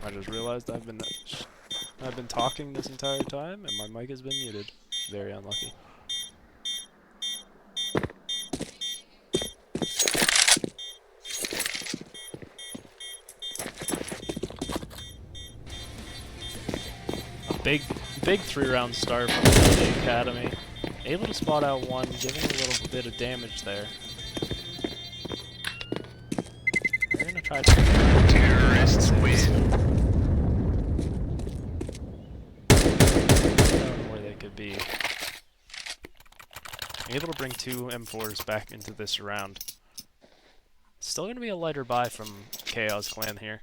I just realized I've been talking this entire time, and my mic has been muted. Very unlucky. A big 3-round start from the Academy. Able to spot out one, giving a little bit of damage there. They're gonna try to terrorists win. I don't know where they could be. Able to bring 2 M4s back into this round. Still gonna be a lighter buy from Kaoz clan here.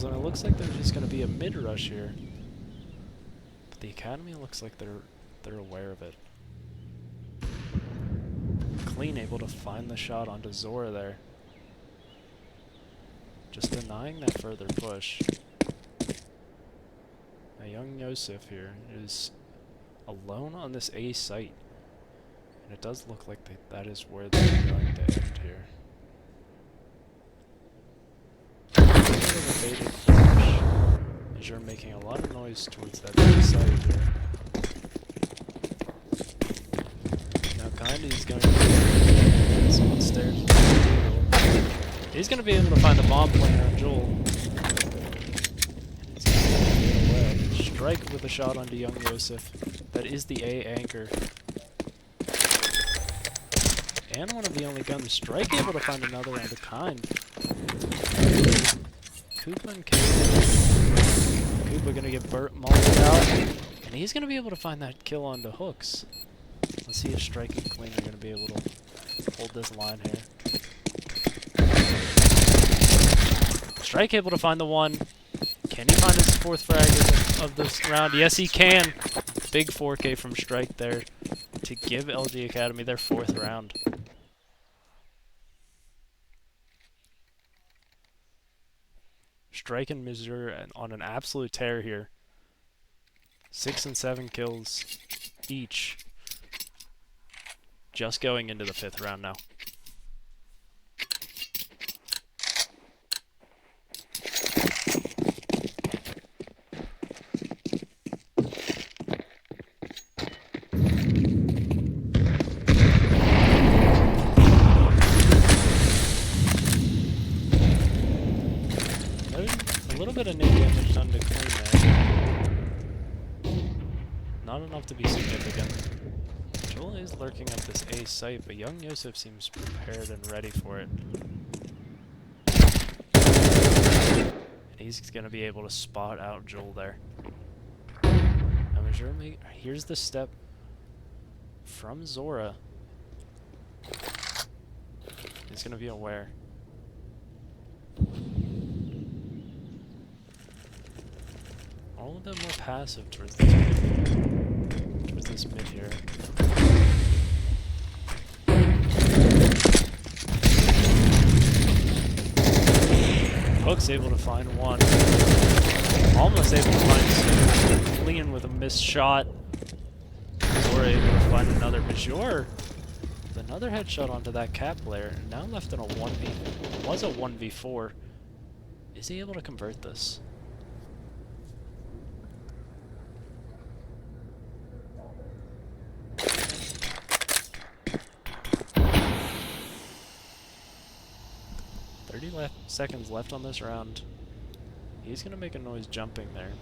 And it looks like there's just going to be a mid-rush here. But the Academy looks like they're aware of it. Clean able to find the shot onto Zora there. Just denying that further push. Now young Yosef here is alone on this A site. And it does look like that is where they're going to end here. As you're making a lot of noise towards that side here. Now Kindy's going to get someone stairs. He's going to be able to find the bomb player on Joel. He's going to get away. Strike with a shot onto young Yosef. That is the A anchor. And one of the only guns. Strike able to find another onto Kind. Koopa and Koopa gonna get mauled out, and he's gonna be able to find that kill onto Hooks. Let's see if Strike and Clean are gonna be able to hold this line here. Strike able to find the one. Can he find his 4th frag of this round? Yes, he can. Big 4K from Strike there to give LG Academy their 4th round. Strike and Missouri on an absolute tear here. 6 and 7 kills each. Just going into the 5th round now. A little bit of nade damage done to Clean there. Not enough to be significant. Joel is lurking up this A site, but young Yosef seems prepared and ready for it. And he's going to be able to spot out Joel there. Now here's the step from Zora. He's going to be aware. All a bit more passive towards this mid here. Hook's able to find one. Almost able to find Clean with a missed shot. Zora able to find another Major with another headshot onto that cap player. Now left in a 1v. It was a 1v4. Is he able to convert this? Seconds left on this round. He's gonna make a noise jumping there.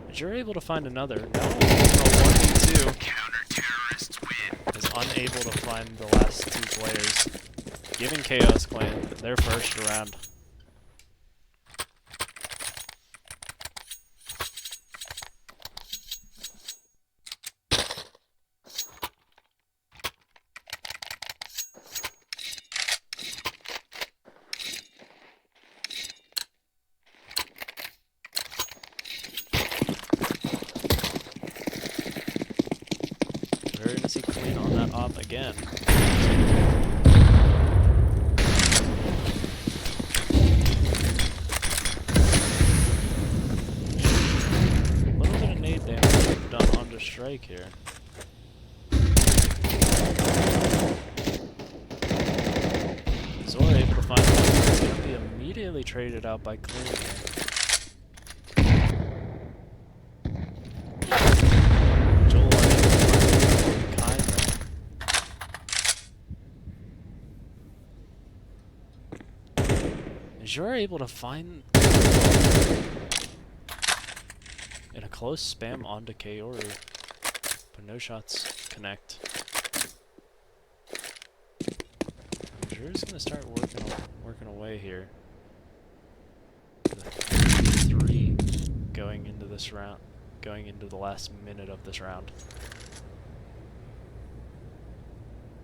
But you're able to find another. Now, 1v2 counter-terrorists win. Is unable to find the last 2 players, giving Kaoz Clan their 1st round. up again. A little bit of nade damage done onto strike here. Zora able to find one. It's going to be immediately traded out by Clean. Joel able to find kind there. Azure able to find in a close spam onto Kaoru, but no shots connect. Azure's gonna start working away here. The 3 going into this round, going into the last minute of this round.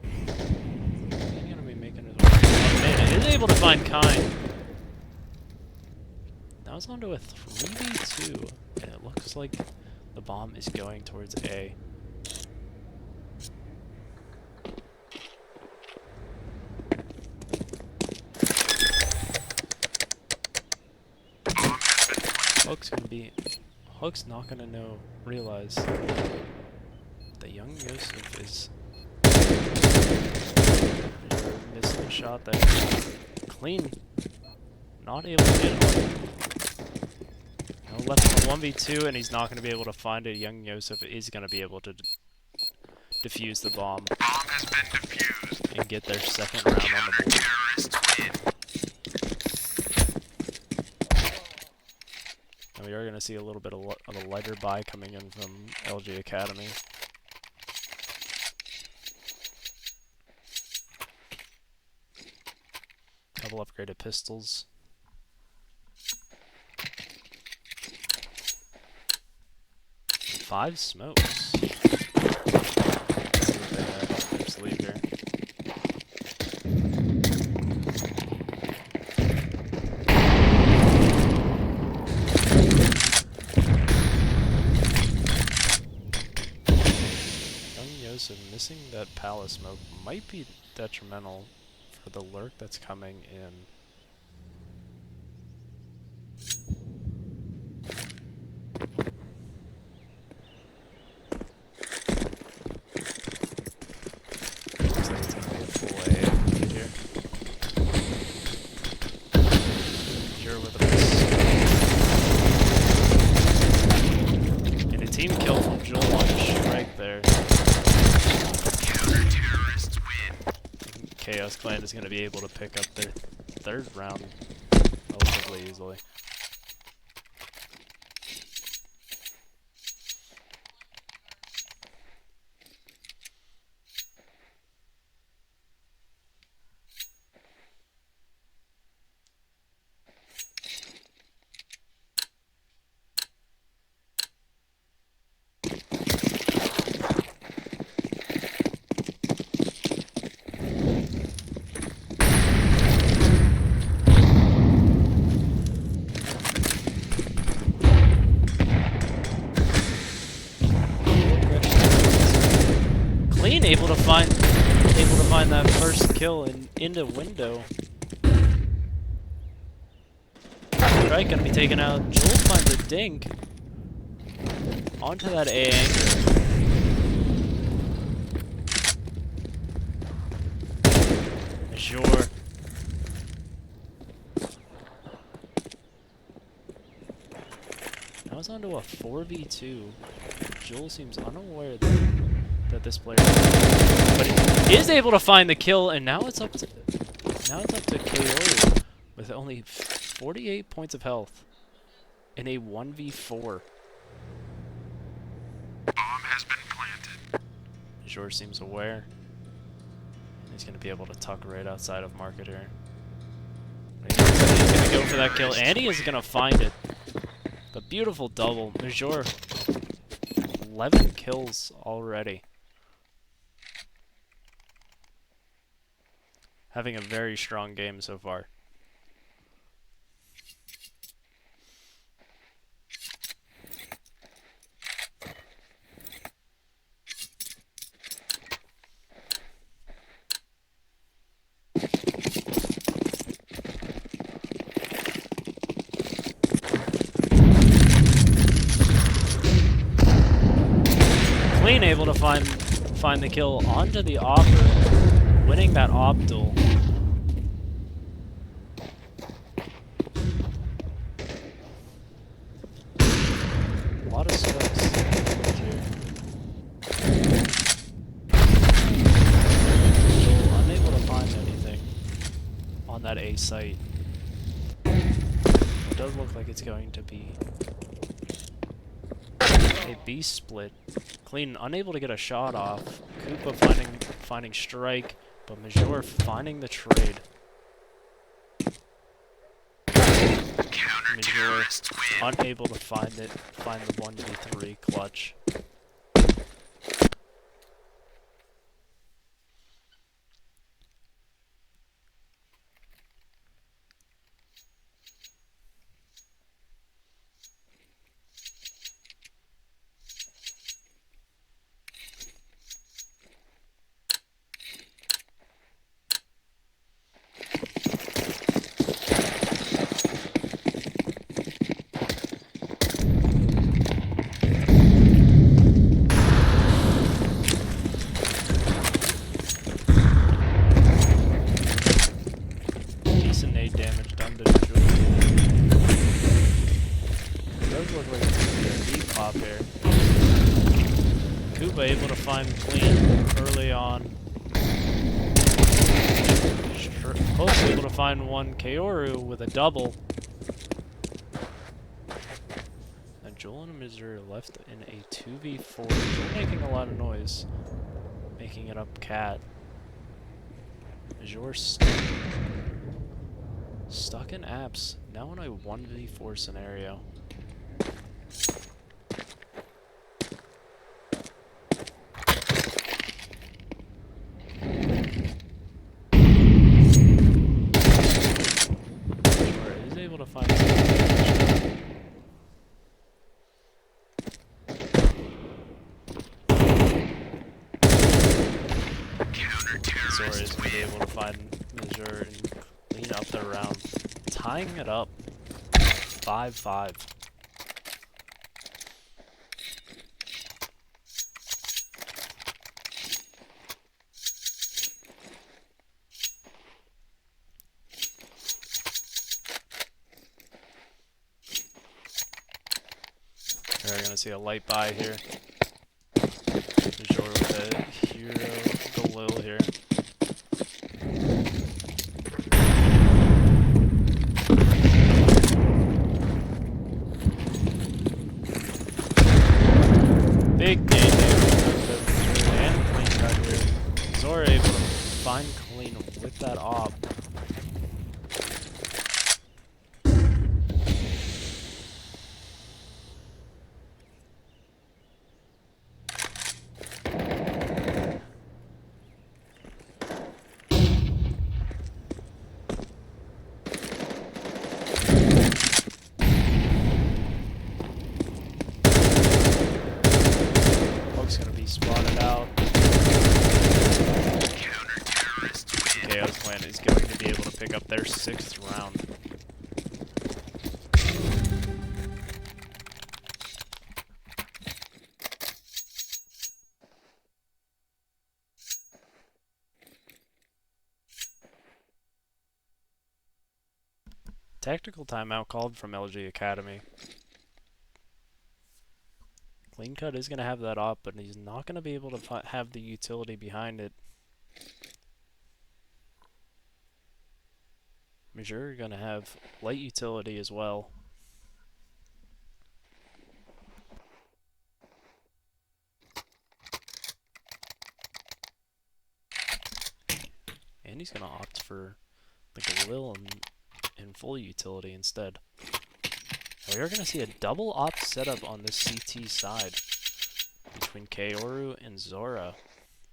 He's gonna be making his way. Man, is able to find Kind. Now it's onto a 3v2, and it looks like the bomb is going towards A. Hook's not gonna realize that young Yosef is missing a shot there. Clean, not able to get home. Now left in a 1v2, and he's not gonna be able to find it. Young Yosef is gonna be able to defuse the bomb. Bomb has been defused. And get their second round on the board. We are going to see a little bit of a lighter buy coming in from LG Academy. Couple upgraded pistols. Five smokes. Sleep here. So missing that palace smoke might be detrimental for the lurk that's coming in. Looks like it's gonna be a full A here. Here with a miss. And a team kill from Joel on strike there. Kaoz Clan is going to be able to pick up their third round relatively easily. Able to find that first kill into window. Strike gonna be taken out. Joel finds a dink onto that A anchor. Sure. Now it's onto a 4v2. Joel seems unaware that this player, but he is able to find the kill, and now it's up to Kaoru with only 48 points of health in a 1v4. Bomb has been planted. George seems aware. He's going to be able to tuck right outside of market here. He's going to go for that kill, and he is going to find it. The beautiful double. Major, 11 kills already. Having a very strong game so far. Clean able to find the kill onto the Opper, winning that Op duel. A lot of scopes here. Joel unable to find anything on that A site. It does look like it's going to be a B split. Clean unable to get a shot off. Koopa finding strike, but Major finding the trade. Major unable to find the 1v3 clutch. Decent nade damage done to Julie. It does look like it's going to be a deep pop here. Koopa able to find Clean early on. Hope's able to find one Kaoru with a double. And Joel and Missouri left in a 2v4. They're making a lot of noise. Making it up cat. Major stuck in apps. Now in a 1v4 scenario. Is able to find Zora is going to be able to find Major and clean up their round, tying it up 5-5. We're going to see a light buy here. Major with a hero Galil here. Big nade and Clean cut here. Zora able to find Clean with that op. Gonna be spotted out. Kaoz clan is going to be able to pick up their 6th round. Tactical timeout called from LG Academy. Clean cut is going to have that op, but he's not going to be able to have the utility behind it. Major going to have light utility as well. And he's going to opt for the Galil in full utility instead. We are going to see a double op setup on the CT side between Kaoru and Zora.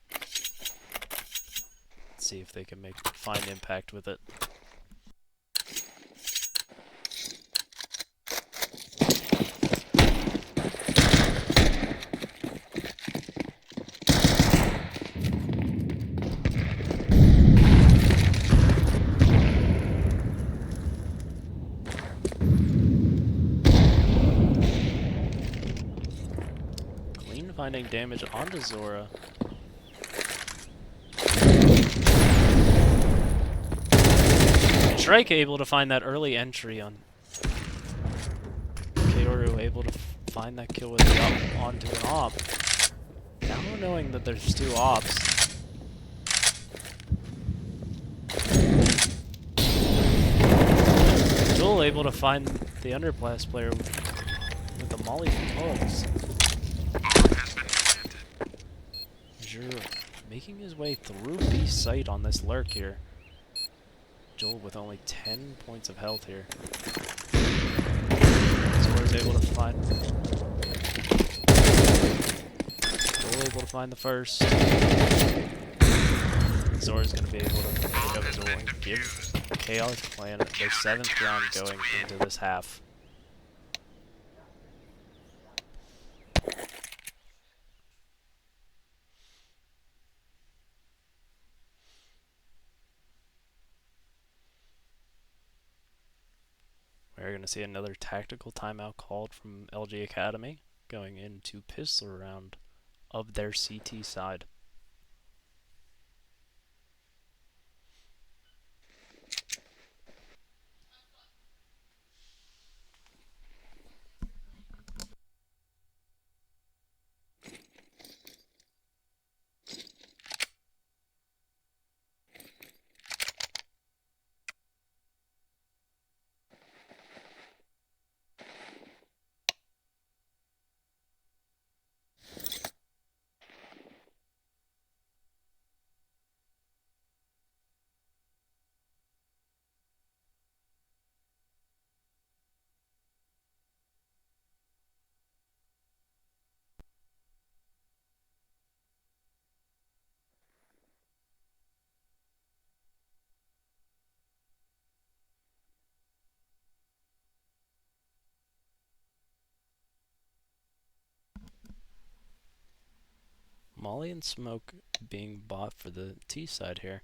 Let's see if they can find impact with it. finding damage onto Zora. Shrike able to find that early entry on Kaoru, able to find that kill with the op onto an op. Now knowing that there's two ops. Joel able to find the underblast player with the molly from Hooks. Azure making his way through the site on this lurk here. Joel with only 10 points of health here. Zora's able to find... Joel able to find the first. Zora's going to be able to pick up Joel and give Kaoz Clan their 7th round going into this half. We're going to see another tactical timeout called from LG Academy going into pistol round of their CT side. Molly and Smoke being bought for the T side here.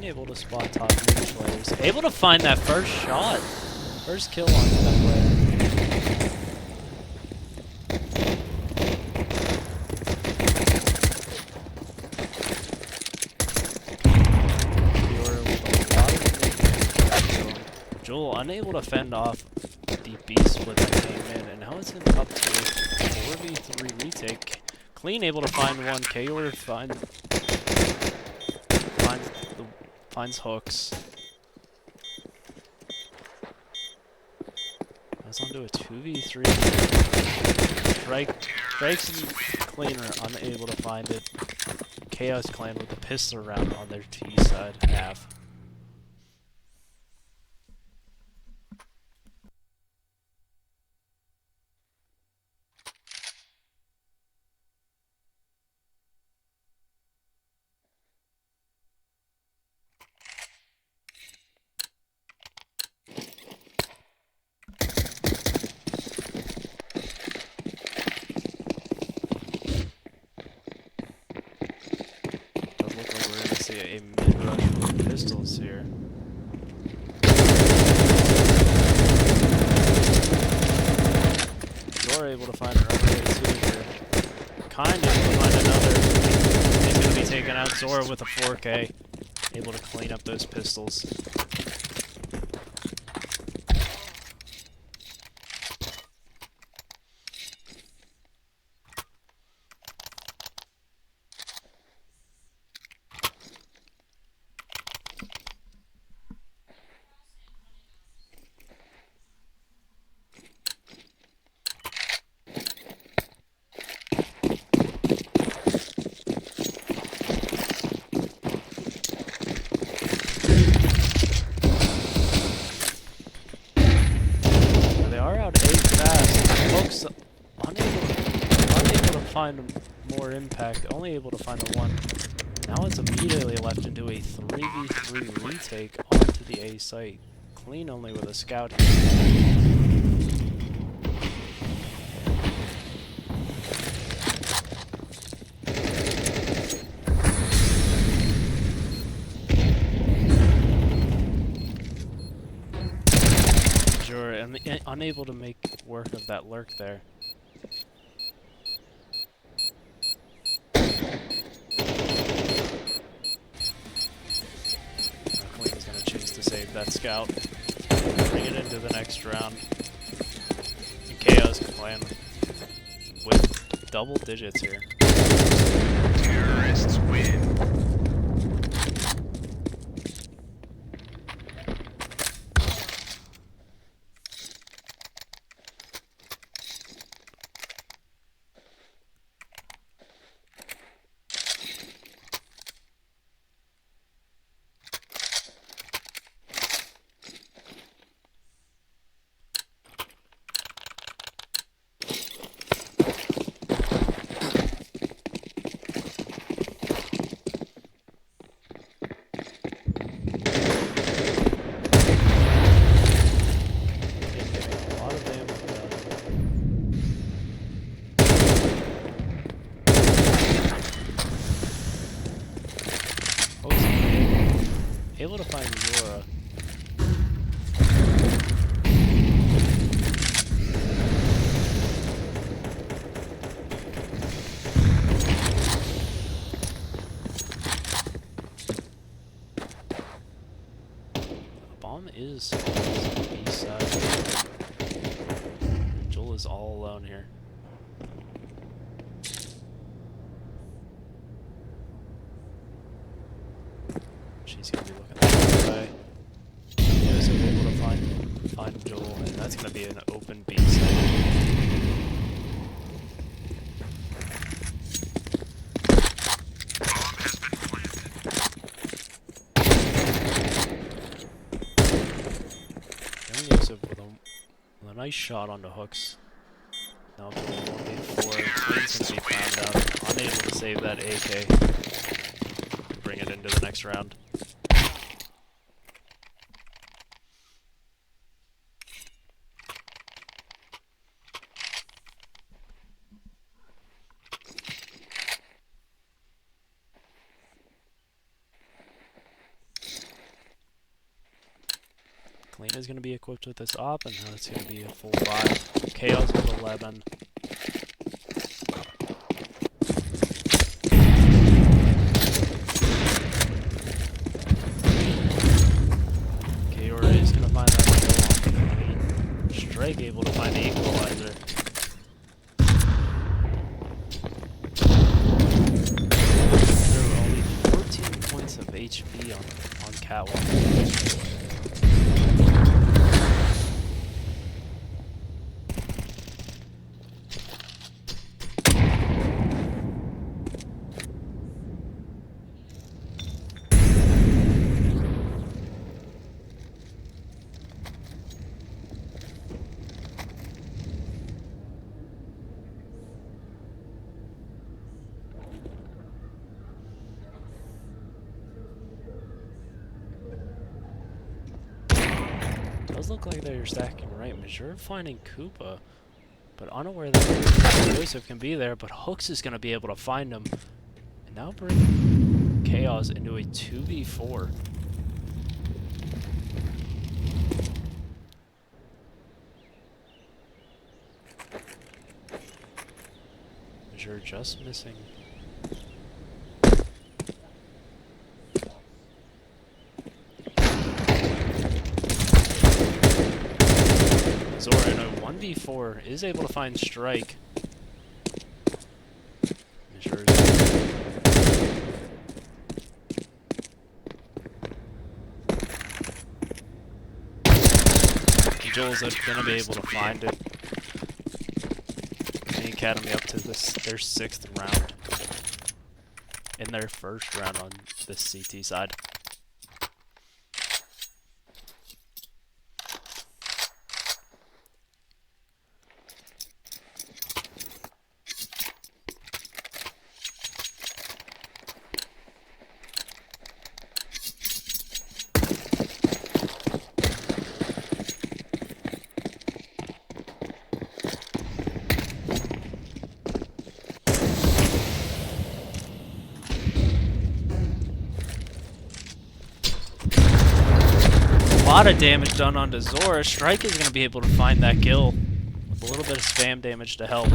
Able to spot top mid players. Able to find that first shot. First kill onto that player. Joel unable to fend off the B split that came in, and now it's in up to 4v3 retake. Clean able to find one. Kaoru finds Hooks. That's onto a 2v3. Strikes and Clean are unable to find it. Kaoz Clan with the pistol round on their T side half. A mid-rush with pistols here. Zora able to find an early two here. Kind able to find another. He's going to be taking out Zora with a 4K. Able to clean up those pistols. find more impact, only able to find the one. Now it's immediately left into a 3v3 retake onto the A site. Clean only with a scout here. Sure, I'm unable to make work of that lurk there. Clean is going to choose to save that scout. Bring it into the next round. And Kaoz can plan with double digits here. Terrorists win. Able to find Zora. Bomb is on the east side. Joel is all alone here. She's gonna be looking that way. Kaoz is able to find Joel, and that's gonna be an open B side. Bomb has been planted. Yosef with a nice shot onto hooks. Now to 1v4. Clean's gonna be found out. Unable to save that AK. To bring it into the next round. Clean is going to be equipped with this op, and now it's going to be a full 5. Kaoz with 11. Kaori is going to find that kill. Strike able to find the equalizer. There were only 14 points of HP on Catwalk. Does look like they're stacking right. Major finding Koopa, but unaware that Joseph can be there, but Hooks is going to be able to find him. And now bring Kaoz into a 2v4. Major just missing. Zora in a 1v4 is able to find Strike. Joel's gonna be able to find it. The Academy up to their 6th round. In their 1st round on this CT side. lot of damage done onto Zora. Strike is going to be able to find that kill with a little bit of spam damage to help.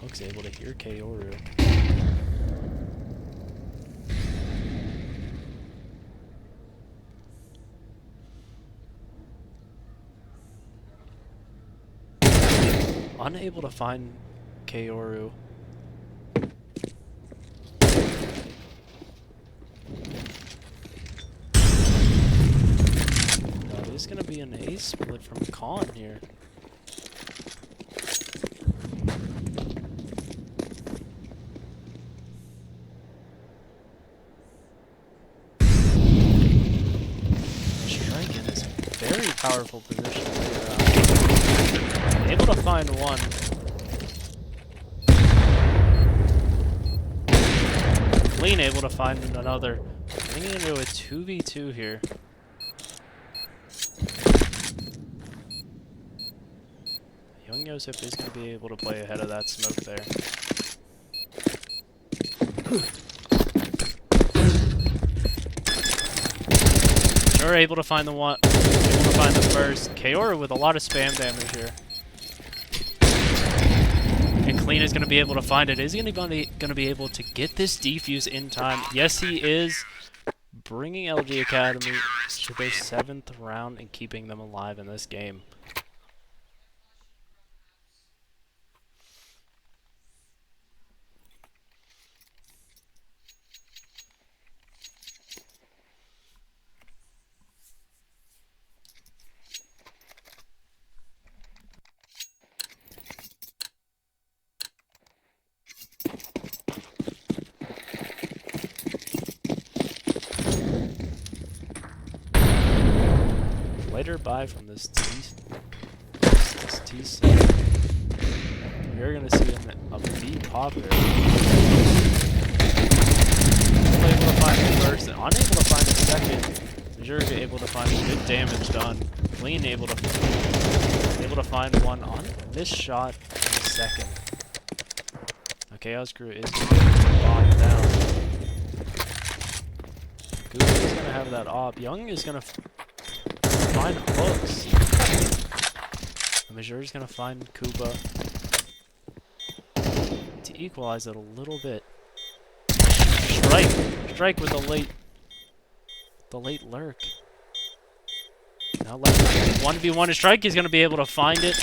Hook's able to hear Kaoru. Unable to find Kaoru. It is going to be an ace split from Khan here. Strike in is a very powerful position later on. Able to find one. Clean able to find another. Bringing it into a 2v2 here. Young Yosef is going to be able to play ahead of that smoke there. Sure, able to find the one. Able to find the first. Kaoru with a lot of spam damage here. And Clean is going to be able to find it. Is he going to be able to get this defuse in time? Yes, he is. Bringing LG Academy to their 7th round and keeping them alive in this game. Later buy from this T7. You're gonna see a B pop here. Unable to find the first, and unable to find the second. Majority able to find good damage done. Clean able to find one on this shot in the second. The Chaos Crew is locked down. Google is gonna have that op. Young is gonna find hooks. The Majure's gonna find Kuba to equalize it a little bit. Strike with the late lurk. Now let 1v1 to Strike. He's gonna be able to find it.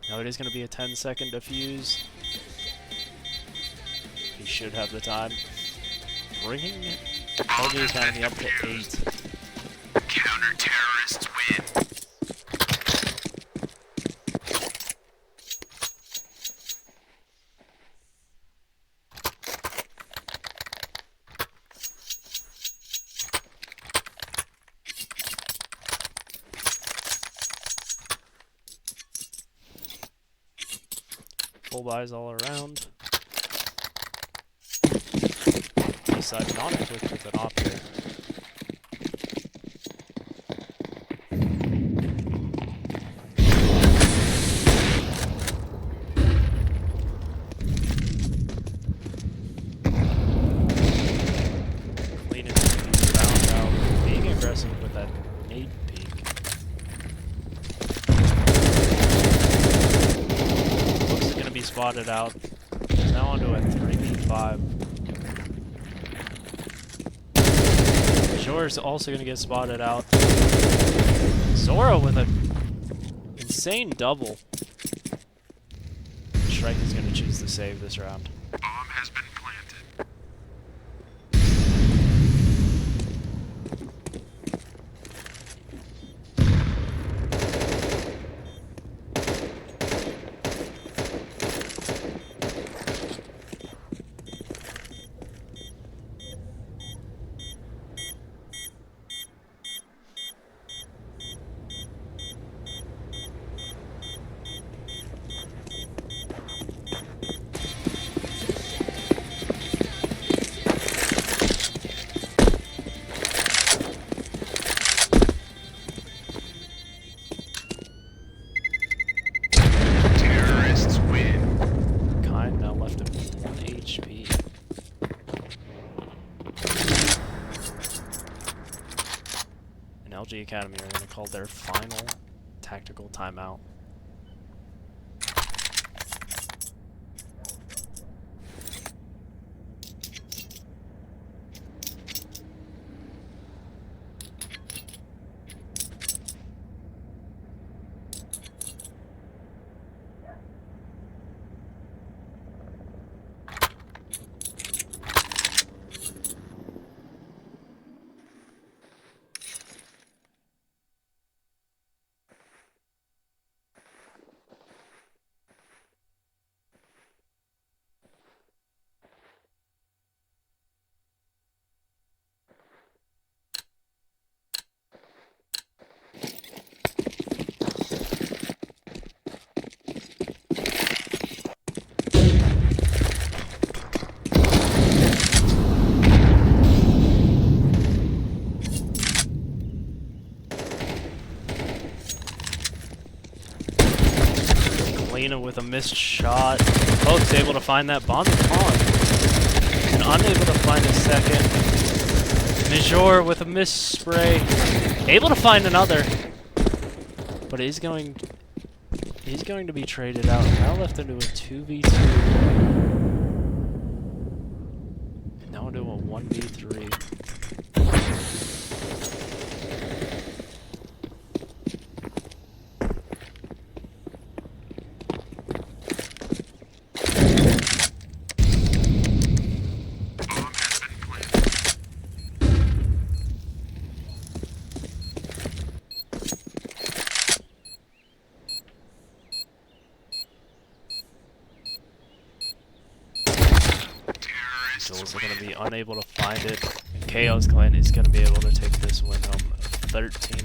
Now it is gonna be a 10-second defuse. He should have the time. Bringing LG Academy up to 8. Counter-terrorists win. Full buys all around. Decide not to click with an op here. With that nade peek. Looks going to be spotted out. Now onto a 3v5. Jora's also going to get spotted out. Zora with an insane double. Strike is going to choose to save this round. Bomb has been planted. LG Academy are going to call their final tactical timeout. Lena with a missed shot. Folks able to find that bomb in pawn. And unable to find a second. Major with a missed spray. Able to find another. But he's going to be traded out. Now left into a 2v2. Now into a 1v3. Jules are going to be unable to find it. Kaoz clan is going to be able to take this win home 13-11.